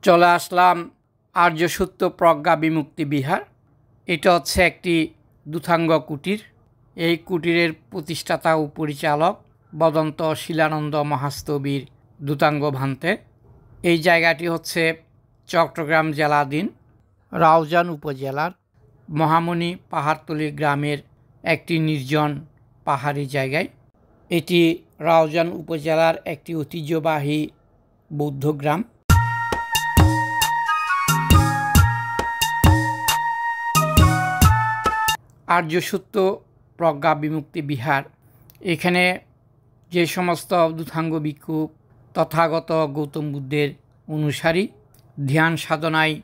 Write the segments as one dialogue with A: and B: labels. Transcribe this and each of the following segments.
A: চলে আসলাম আর্যসত্য প্রজ্ঞা বিমুক্তি বিহার। এটা হচ্ছে একটি দুথাঙ্গ কুটির। এই কুটিরের প্রতিষ্ঠাতা ও পরিচালক বদন্ত শিলানন্দ মহাস্তবীর দুতাঙ্গ ভান্তে। এই জায়গাটি হচ্ছে চট্টগ্রাম জেলাধীন রাউজান উপজেলার মহামণি পাহাড়তলী গ্রামের একটি নির্জন পাহাড়ি জায়গায়। এটি রাউজান উপজেলার একটি ঐতিহ্যবাহী বৌদ্ধ গ্রাম। আর্যসত্য প্রজ্ঞা বিমুক্তি বিহার, এখানে যে সমস্ত দুথাঙ্গ ভিক্ষু তথাগত গৌতম বুদ্ধের অনুসারী ধ্যান সাধনায়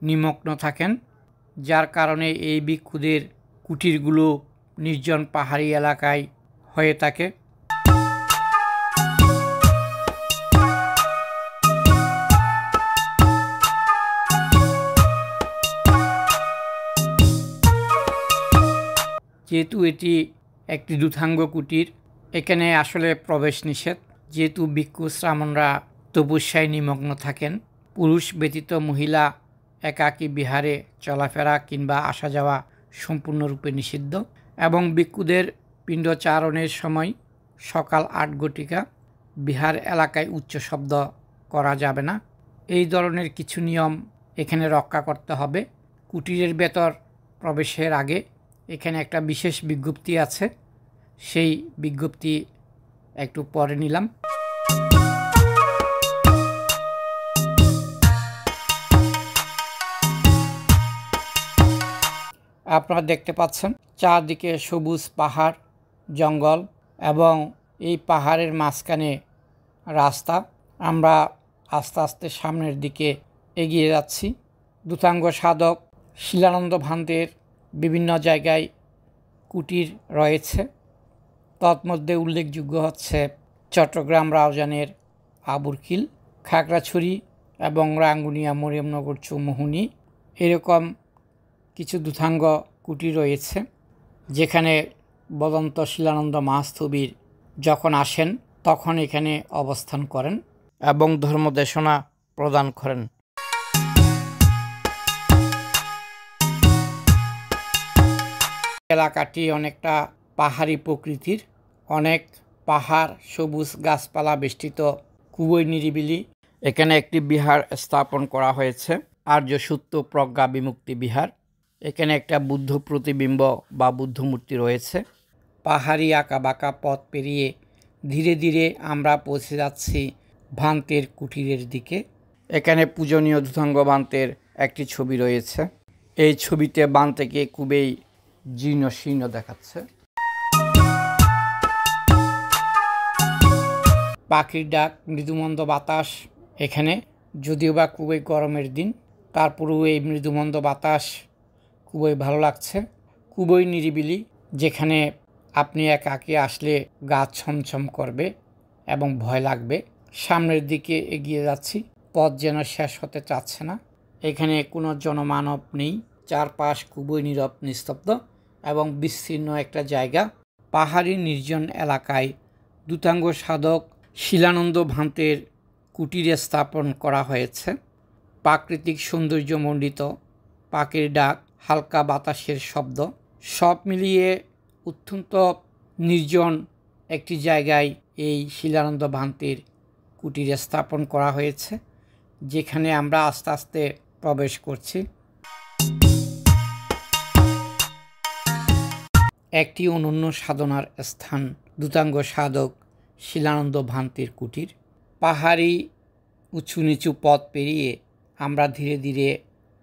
A: নিমগ্ন থাকেন, যার কারণে এই ভিক্ষুদের কুটিরগুলো নির্জন পাহাড়ি এলাকায় হয়ে থাকে। যেহেতু এটি একটি দুথাঙ্গ কুটির, এখানে আসলে প্রবেশ নিষেধ। যেহেতু ভিক্ষু শ্রামণরা তপস্যায় নিমগ্ন থাকেন, পুরুষ ব্যতীত মহিলা একাকী বিহারে চলাফেরা কিংবা আসা যাওয়া সম্পূর্ণরূপে নিষিদ্ধ। এবং ভিক্ষুদের পিণ্ডচারণের সময় সকাল 8 ঘটিকা বিহার এলাকায় উচ্চ শব্দ করা যাবে না। এই ধরনের কিছু নিয়ম এখানে রক্ষা করতে হবে। কুটিরের ভেতর প্রবেশের আগে এখানে একটা বিশেষ বিজ্ঞপ্তি আছে, সেই বিজ্ঞপ্তি একটু পরে নিলাম। আপনারা দেখতে পাচ্ছেন চারদিকে সবুজ পাহাড় জঙ্গল এবং এই পাহাড়ের মাঝখানে রাস্তা। আমরা আস্তে আস্তে সামনের দিকে এগিয়ে যাচ্ছি। দুথাঙ্গ সাধক শিলানন্দ ভান্তের বিভিন্ন জায়গায় কুটির রয়েছে। তৎমধ্যে উল্লেখযোগ্য হচ্ছে চট্টগ্রাম রাউজানের আবুরকিল, খাগড়াছড়ি এবং রাঙ্গুনিয়া মরিয়মনগর চৌমুহনী, এরকম কিছু দুথাঙ্গ কুটির রয়েছে, যেখানে বদন্ত শিলানন্দ মহাস্তবীর যখন আসেন তখন এখানে অবস্থান করেন এবং ধর্মদেশনা প্রদান করেন। এলাকাটি অনেকটা পাহাড়ি প্রকৃতির, অনেক পাহাড়, সবুজ গাছপালা বেষ্টিত, খুবই নিরিবিলি। এখানে একটি বিহার স্থাপন করা হয়েছে, আর্যসত্য প্রজ্ঞা বিমুক্তি বিহার। এখানে একটা বুদ্ধ প্রতিবিম্ব বা বুদ্ধ মূর্তি রয়েছে। পাহাড়ি আঁকা বাঁকা পথ পেরিয়ে ধীরে ধীরে আমরা পৌঁছে যাচ্ছি ভান্তের কুটিরের দিকে। এখানে পূজনীয় দুথাঙ্গ ভান্তের একটি ছবি রয়েছে। এই ছবিতে ভান্তেকে খুবই জীর্ণ শীর্ণ দেখাচ্ছে। পাখির ডাক, মৃদুমন্দ বাতাস এখানে, যদিও বা খুবই গরমের দিন, তারপরেও এই মৃদুমন্দ বাতাস খুবই ভালো লাগছে। খুবই নিরিবিলি, যেখানে আপনি একাকী আসলে গা ছমছম করবে এবং ভয় লাগবে। সামনের দিকে এগিয়ে যাচ্ছি, পথ যেন শেষ হতে চাচ্ছে না। এখানে কোনো জনমানব নেই, চারপাশ খুবই নীরব নিস্তব্ধ এবং বিস্তীর্ণ একটা জায়গা। পাহাড়ি নির্জন এলাকায় দুথাঙ্গ সাধক শিলানন্দ ভান্তের কুটিরে স্থাপন করা হয়েছে। প্রাকৃতিক সৌন্দর্যমণ্ডিত, পাখির ডাক, হালকা বাতাসের শব্দ, সব মিলিয়ে অত্যন্ত নির্জন একটি জায়গায় এই শিলানন্দ ভান্তের কুটিরে স্থাপন করা হয়েছে, যেখানে আমরা আস্তে আস্তে প্রবেশ করছি। একটি অনন্য সাধনার স্থান দুথাঙ্গ সাধক শিলানন্দ ভান্তের কুটির। পাহাড়ি উঁচু নিচু পথ পেরিয়ে আমরা ধীরে ধীরে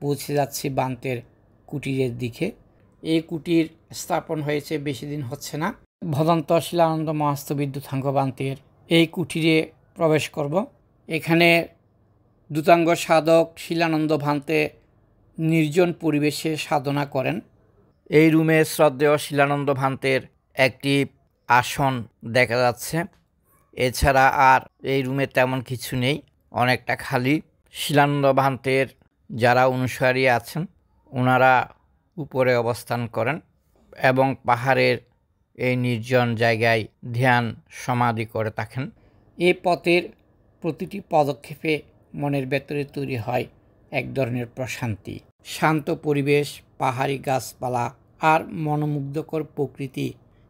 A: পৌঁছে যাচ্ছি ভান্তের কুটিরের দিকে। এই কুটির স্থাপন হয়েছে বেশি দিন হচ্ছে না। বদন্ত শিলানন্দ মহাস্তবীর দুথাঙ্গ ভান্তের এই কুটিরে প্রবেশ করব। এখানে দুথাঙ্গ সাধক শিলানন্দ ভান্তে নির্জন পরিবেশে সাধনা করেন। এই রুমে শ্রদ্ধেয় শিলানন্দ ভান্তের একটি আসন দেখা যাচ্ছে। এছাড়া আর এই রুমে তেমন কিছু নেই, অনেকটা খালি। শিলানন্দ ভান্তের যারা অনুসারী আছেন ওনারা উপরে অবস্থান করেন এবং পাহাড়ের এই নির্জন জায়গায় ধ্যান সমাধি করে থাকেন। এই পথের প্রতিটি পদক্ষেপে মনের ভেতরে তৈরি হয় এক ধরনের প্রশান্তি। শান্ত পরিবেশ, পাহাড়ি গাছপালা আর মনোমুগ্ধকর প্রকৃতি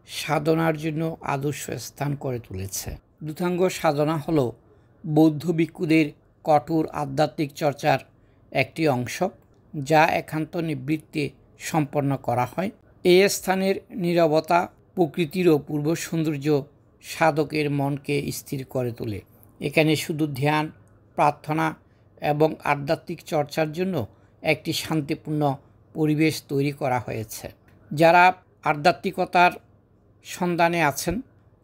A: সাধনার জন্য আদর্শ স্থান করে তুলেছে। দুথাঙ্গ সাধনা হলো বৌদ্ধ ভিক্ষুদের কঠোর আধ্যাত্মিক চর্চার একটি অংশ, যা একান্ত নিবৃত্তে সম্পন্ন করা হয়। এই স্থানের নীরবতা, প্রকৃতির অপূর্ব সৌন্দর্য সাধকের মনকে স্থির করে তোলে। এখানে শুধু ধ্যান, প্রার্থনা এবং আধ্যাত্মিক চর্চার জন্য একটি শান্তিপূর্ণ পরিবেশ তৈরি করা হয়েছে। যারা আধ্যাত্মিকতার সন্ধানে আছেন,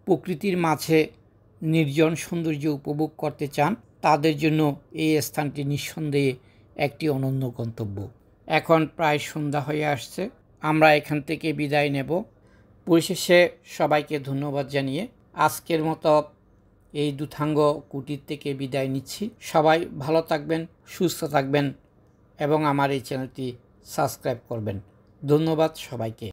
A: প্রকৃতির মাঝে নির্জন সৌন্দর্য উপভোগ করতে চান, তাদের জন্য এই স্থানটি নিঃসন্দেহে একটি অনন্য গন্তব্য। এখন প্রায় সন্ধ্যা হয়ে আসছে, আমরা এখান থেকে বিদায় নেব। পরিশেষে সবাইকে ধন্যবাদ জানিয়ে আজকের মতো এই দুথাঙ্গ কুটির থেকে বিদায় নিচ্ছি। সবাই ভালো থাকবেন, সুস্থ থাকবেন এবং আমার এই চ্যানেলটি সাবস্ক্রাইব করবেন। ধন্যবাদ সবাইকে।